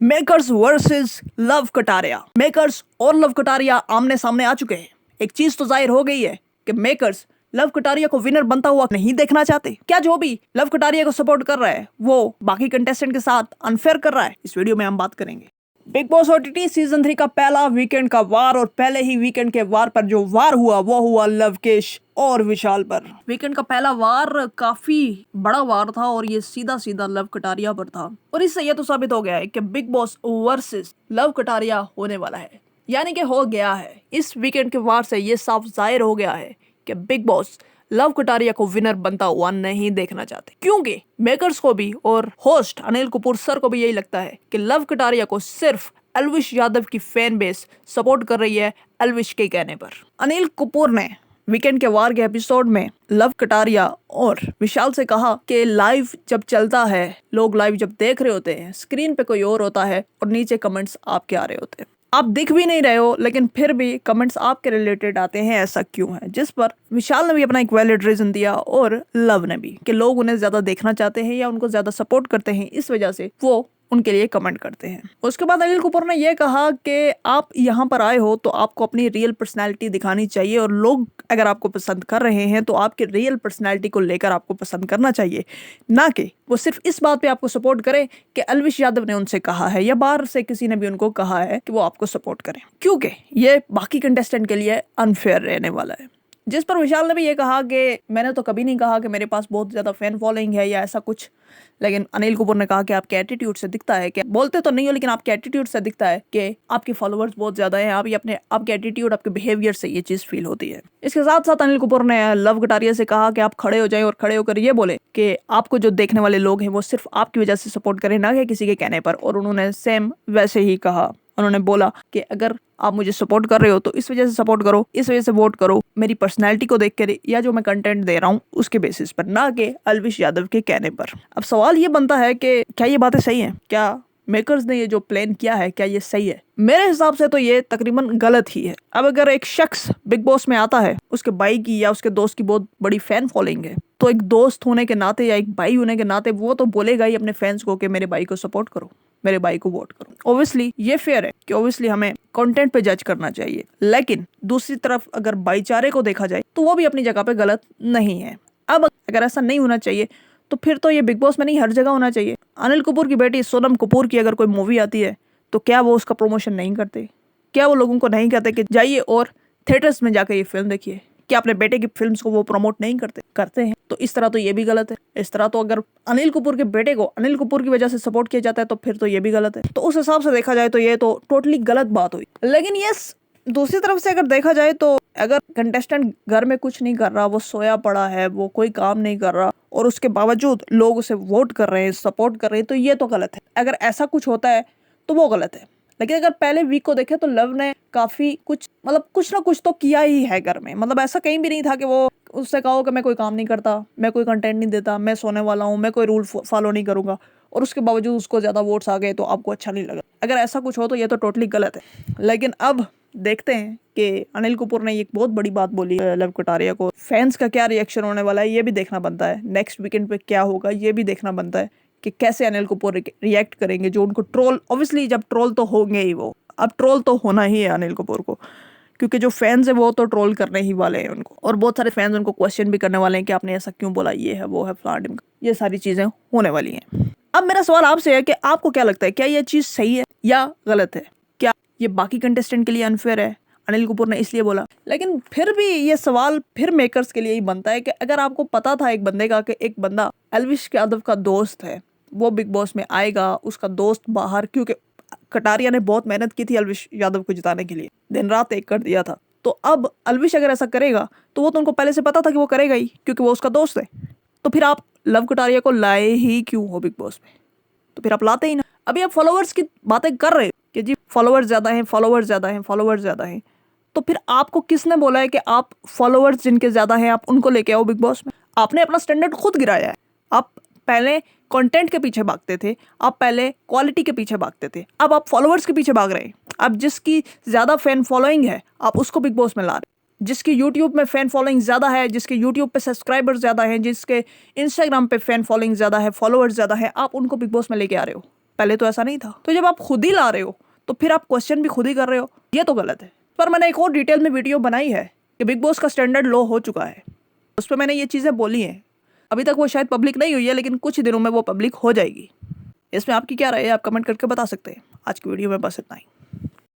Makers versus love Kataria. Makers और love Kataria आमने सामने आ चुके हैं। एक चीज तो जाहिर हो गई है कि मेकर्स लव कटारिया को विनर बनता हुआ नहीं देखना चाहते। क्या जो भी लव कटारिया को सपोर्ट कर रहा है वो बाकी कंटेस्टेंट के साथ अनफेयर कर रहा है? इस वीडियो में हम बात करेंगे। बिग बॉस ओटीटी सीजन 3 का पहला वीकेंड का वार, और पहले ही वीकेंड के वार पर जो वार हुआ वो हुआ लवकेश और विशाल पर। वीकेंड का पहला वार काफी बड़ा वार था और ये सीधा सीधा लव कटारिया पर था, और इससे ये तो साबित हो गया है कि big boss versus love Kataria होने वाला है, यानी कि हो गया है। इस वीकेंड के वार से ये साफ जाहिर हो गया है कि बिग बॉस लव कटारिया को विनर बनता हुआ नहीं देखना चाहते, क्योंकि मेकर्स को भी और होस्ट अनिल कपूर सर को भी यही लगता है कि लव कटारिया को सिर्फ एल्विश यादव की फैन बेस सपोर्ट कर रही है एल्विश के कहने पर। अनिल कपूर ने वीकेंड के वार के एपिसोड में लव कटारिया और विशाल से कहा कि लाइव जब चलता है, लोग लाइव जब देख रहे होते हैं, स्क्रीन पे कोई और होता है और नीचे कमेंट्स आपके आ रहे होते हैं। आप दिख भी नहीं रहे हो लेकिन फिर भी कमेंट्स आपके रिलेटेड आते हैं, ऐसा क्यों है? जिस पर विशाल ने भी अपना एक वैलिड रीजन दिया और लव ने भी, कि लोग उन्हें ज्यादा देखना चाहते हैं या उनको ज्यादा सपोर्ट करते हैं, इस वजह से वो उनके लिए कमेंट करते हैं। उसके बाद अनिल कपूर ने यह कहा कि आप यहाँ पर आए हो तो आपको अपनी रियल पर्सनैलिटी दिखानी चाहिए, और लोग अगर आपको पसंद कर रहे हैं तो आपके रियल पर्सनैलिटी को लेकर आपको पसंद करना चाहिए, ना कि वो सिर्फ इस बात पे आपको सपोर्ट करें कि एल्विश यादव ने उनसे कहा है या बाहर से किसी ने भी उनको कहा है कि वो आपको सपोर्ट करें, क्योंकि ये बाकी कंटेस्टेंट के लिए अनफेयर रहने वाला है। जिस पर विशाल ने भी ये कहा कि मैंने तो कभी नहीं कहा कि मेरे पास बहुत ज्यादा फैन फॉलोइंग है या ऐसा कुछ, लेकिन अनिल कपूर ने कहा कि आपके एटीट्यूड से दिखता है, कि बोलते तो नहीं हो लेकिन आपके एटीट्यूड से दिखता है कि आपके फॉलोअर्स बहुत ज्यादा हैं। आप ये अपने आपके एटीट्यूड, आपके बिहेवियर से ये चीज फील होती है। इसके साथ साथ अनिल कपूर ने लव कटारिया से कहा कि आप खड़े हो जाएं और खड़े होकर ये बोले कि आपको जो देखने वाले लोग हैं वो सिर्फ आपकी वजह से सपोर्ट करें, ना कि किसी के कहने पर। और उन्होंने सेम वैसे ही कहा। उन्होंने बोला कि अगर आप मुझे सपोर्ट कर रहे हो तो इस वजह से सपोर्ट करो, इस वजह से वोट करो, मेरी पर्सनैलिटी को देख कर या जो मैं कंटेंट दे रहा हूँ उसके बेसिस पर, ना कि एल्विश यादव के कहने पर। अब सवाल ये बनता है कि क्या ये बातें सही हैं? क्या मेकर्स ने ये जो प्लान किया है क्या ये सही है? मेरे हिसाब से तो ये तकरीबन गलत ही है। अब अगर एक शख्स बिग बॉस में आता है, उसके भाई की या उसके दोस्त की बहुत बड़ी फैन फॉलोइंग है, तो एक दोस्त होने के नाते या एक भाई होने के नाते वो तो बोलेगा ही अपने फैंस को कि मेरे भाई को सपोर्ट करो, मेरे भाई को वोट करो। ऑब्वियसली ये फेयर है कि ऑब्वियसली हमें कंटेंट पे जज करना चाहिए, लेकिन दूसरी तरफ अगर भाईचारे को देखा जाए तो वो भी अपनी जगह पे गलत नहीं है। अब अगर ऐसा नहीं होना चाहिए तो फिर तो ये बिग बॉस में नहीं, हर जगह होना चाहिए। अनिल कपूर की बेटी सोनम कपूर की अगर कोई मूवी आती है तो क्या वो उसका प्रमोशन नहीं करते? क्या वो लोगों को नहीं कहते कि जाइए और थिएटर्स में जाकर ये फिल्म देखिए? क्या अपने बेटे की फिल्म्स को वो प्रमोट नहीं करते? करते हैं। तो इस तरह तो ये भी गलत है। इस तरह तो अगर अनिल कपूर के बेटे को अनिल कपूर की वजह से सपोर्ट किया जाता है तो फिर तो ये भी गलत है। तो उस हिसाब से देखा जाए तो ये तो टोटली गलत बात हुई। लेकिन ये दूसरी तरफ से अगर देखा जाए तो अगर कंटेस्टेंट घर में कुछ नहीं कर रहा, वो सोया पड़ा है, वो कोई काम नहीं कर रहा, और उसके बावजूद लोग उसे वोट कर रहे हैं, सपोर्ट कर रहे हैं, तो ये तो गलत है। अगर ऐसा कुछ होता है तो वो गलत है। लेकिन अगर पहले वीक को देखें तो लव ने काफी कुछ कुछ ना कुछ तो किया ही है घर में। ऐसा कहीं भी नहीं था कि वो उससे कहो कि मैं कोई काम नहीं करता, मैं कोई कंटेंट नहीं देता, मैं सोने वाला हूँ, मैं कोई रूल फॉलो नहीं करूंगा, और उसके बावजूद उसको ज्यादा वोट्स आ गए तो आपको अच्छा नहीं लगा। अगर ऐसा कुछ हो तो ये तो टोटली गलत है। लेकिन अब देखते हैं कि अनिल कपूर ने एक बहुत बड़ी बात बोली है लव कटारिया को, फैंस का क्या रिएक्शन होने वाला है ये भी देखना बनता है। नेक्स्ट वीकेंड पे क्या होगा ये भी देखना बनता है कि कैसे अनिल कपूर रिएक्ट करेंगे। जो उनको ट्रोल, ऑब्वियसली जब ट्रोल तो होंगे ही, वो अब ट्रोल तो होना ही है अनिल कपूर को, क्योंकि जो फैंस है वो तो ट्रोल करने ही वाले हैं उनको, और बहुत सारे फैंस उनको क्वेश्चन भी करने वाले हैं कि आपने ऐसा क्यों बोला, ये है वो है फ्लैट, ये सारी चीजें होने वाली हैं। अब मेरा सवाल आपसे है कि आपको क्या लगता है, क्या ये चीज सही है या गलत है? क्या ये बाकी कंटेस्टेंट के लिए अनफेयर है? अनिल कपूर ने इसलिए बोला। लेकिन फिर भी ये सवाल फिर मेकर्स के लिए ही बनता है कि अगर आपको पता था एक बंदे का कि एक बंदा एल्विश यादव का दोस्त है, वो बिग बॉस में आएगा, उसका दोस्त बाहर, क्योंकि कटारिया ने बहुत मेहनत की थी एल्विश यादव को जिताने के लिए, दिन रात एक कर दिया था, तो अब एल्विश अगर ऐसा करेगा तो वो तो उनको पहले से पता था कि वो करेगा ही, क्योंकि वो उसका दोस्त है। तो फिर आप लव कटारिया को लाए ही क्यों हो बिग बॉस में? तो फिर आप लाते ही ना। अभी आप फॉलोअर्स की बातें कर रहे हो कि जी फॉलोअर्स ज्यादा हैं, फॉलोअर्स ज्यादा हैं, फॉलोअर्स ज्यादा हैं, तो फिर आपको किसने बोला है कि आप फॉलोअर्स जिनके ज्यादा हैं आप उनको लेके आओ बिग बॉस में? आपने अपना स्टैंडर्ड खुद गिराया है। आप पहले कंटेंट के पीछे भागते थे, आप पहले क्वालिटी के पीछे भागते थे, अब आप फॉलोअर्स के पीछे भाग रहे हैं। अब जिसकी ज्यादा फैन फॉलोइंग है आप उसको बिग बॉस में ला रहे हैं। जिसकी यूट्यूब में फैन फॉलोइंग ज्यादा है, जिसके यूट्यूब पे सब्सक्राइबर्स ज्यादा हैं, जिसके इंस्टाग्राम पे फैन फॉलोइंग ज्यादा है, फॉलोअर्स ज्यादा है, आप उनको बिग बॉस में लेके आ रहे हो। पहले तो ऐसा नहीं था। तो जब आप खुद ही ला रहे हो तो फिर आप क्वेश्चन भी खुद ही कर रहे हो, ये तो गलत है। पर मैंने एक और डिटेल में वीडियो बनाई है कि बिग बॉस का स्टैंडर्ड लो हो चुका है, उस पर मैंने ये चीज़ें बोली हैं। अभी तक वो शायद पब्लिक नहीं हुई है, लेकिन कुछ दिनों में वो पब्लिक हो जाएगी। इसमें आपकी क्या राय है, आप कमेंट करके बता सकते हैं। आज की वीडियो में बस इतना ही।